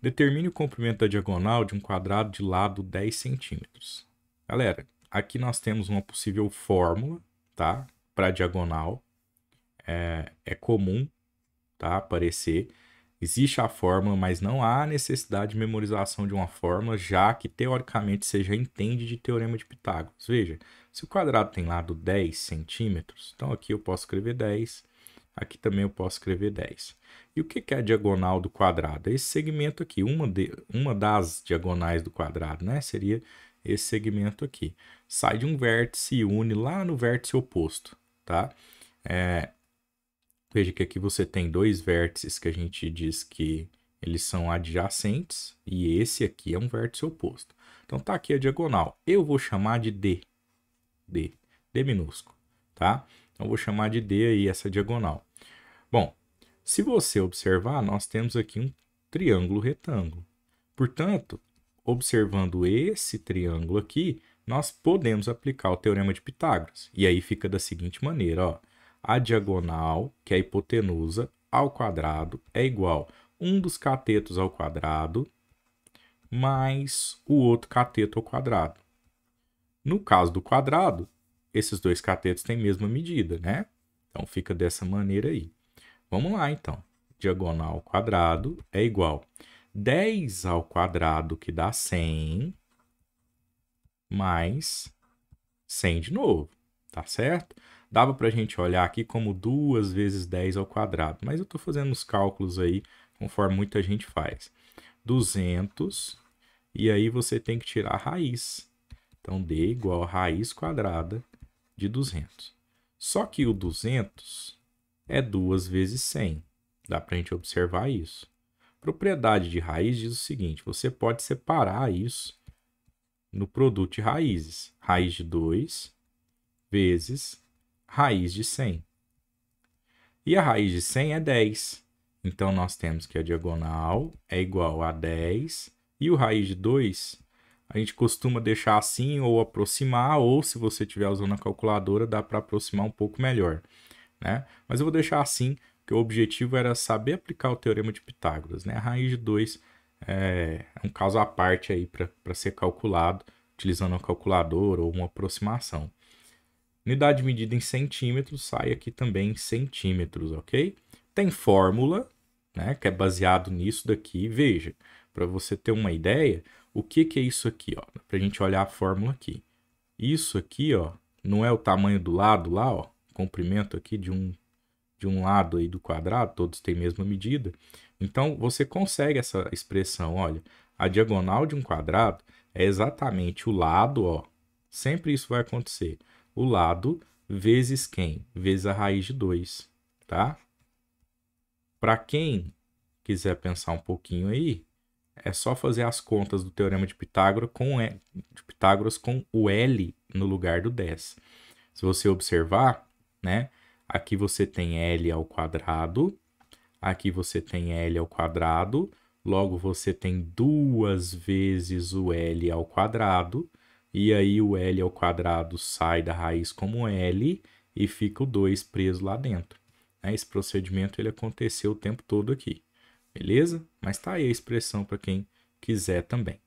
Determine o comprimento da diagonal de um quadrado de lado 10 centímetros. Galera, aqui nós temos uma possível fórmula, tá? Para diagonal. É comum, tá? Aparecer. Existe a fórmula, mas não há necessidade de memorização de uma fórmula, já que teoricamente você já entende de teorema de Pitágoras. Veja, se o quadrado tem lado 10 centímetros, então aqui eu posso escrever 10, aqui também eu posso escrever 10. E o que é a diagonal do quadrado? É esse segmento aqui, uma das diagonais do quadrado, né? Seria esse segmento aqui. Sai de um vértice e une lá no vértice oposto, tá? Veja que aqui você tem dois vértices que a gente diz que eles são adjacentes e esse aqui é um vértice oposto. Então tá aqui a diagonal. Eu vou chamar de D. D minúsculo, tá? Então eu vou chamar de D aí essa diagonal. Bom, se você observar, nós temos aqui um triângulo retângulo. Portanto, observando esse triângulo aqui, nós podemos aplicar o teorema de Pitágoras. E aí fica da seguinte maneira, ó. A diagonal, que é a hipotenusa, ao quadrado é igual a um dos catetos ao quadrado mais o outro cateto ao quadrado. No caso do quadrado, esses dois catetos têm a mesma medida, né? Então fica dessa maneira aí. Vamos lá, então. Diagonal ao quadrado é igual a 10 ao quadrado, que dá 100, mais 100 de novo, tá certo? Dava para a gente olhar aqui como 2 vezes 10 ao quadrado, mas eu estou fazendo os cálculos aí conforme muita gente faz. 200, e aí você tem que tirar a raiz. Então, D igual a raiz quadrada de 200. Só que o 200 é 2 vezes 100. Dá para a gente observar isso. Propriedade de raiz diz o seguinte, você pode separar isso no produto de raízes. Raiz de 2 vezes raiz de 100. E a raiz de 100 é 10. Então, nós temos que a diagonal é igual a 10. E o raiz de 2, a gente costuma deixar assim ou aproximar, ou se você estiver usando a calculadora, dá para aproximar um pouco melhor, né? Mas eu vou deixar assim, porque o objetivo era saber aplicar o teorema de Pitágoras, né? A raiz de 2 é um caso à parte aí para ser calculado, utilizando a calculadora ou uma aproximação. Unidade medida em centímetros, sai aqui também em centímetros, ok? Tem fórmula, né, que é baseado nisso daqui. Veja, para você ter uma ideia, o que é isso aqui, ó? Para a gente olhar a fórmula aqui. Isso aqui, ó, não é o tamanho do lado lá, ó, comprimento aqui de um lado aí do quadrado, todos têm a mesma medida. Então, você consegue essa expressão, olha, a diagonal de um quadrado é exatamente o lado, ó, sempre isso vai acontecer, o lado vezes quem? Vezes a raiz de 2, tá? Para quem quiser pensar um pouquinho aí, é só fazer as contas do teorema de Pitágoras com o L no lugar do 10. Se você observar, né, aqui você tem L ao quadrado, aqui você tem L ao quadrado, logo você tem 2 vezes o L ao quadrado, e aí o L ao quadrado sai da raiz como L e fica o 2 preso lá dentro. Esse procedimento ele aconteceu o tempo todo aqui, beleza? Mas tá aí a expressão para quem quiser também.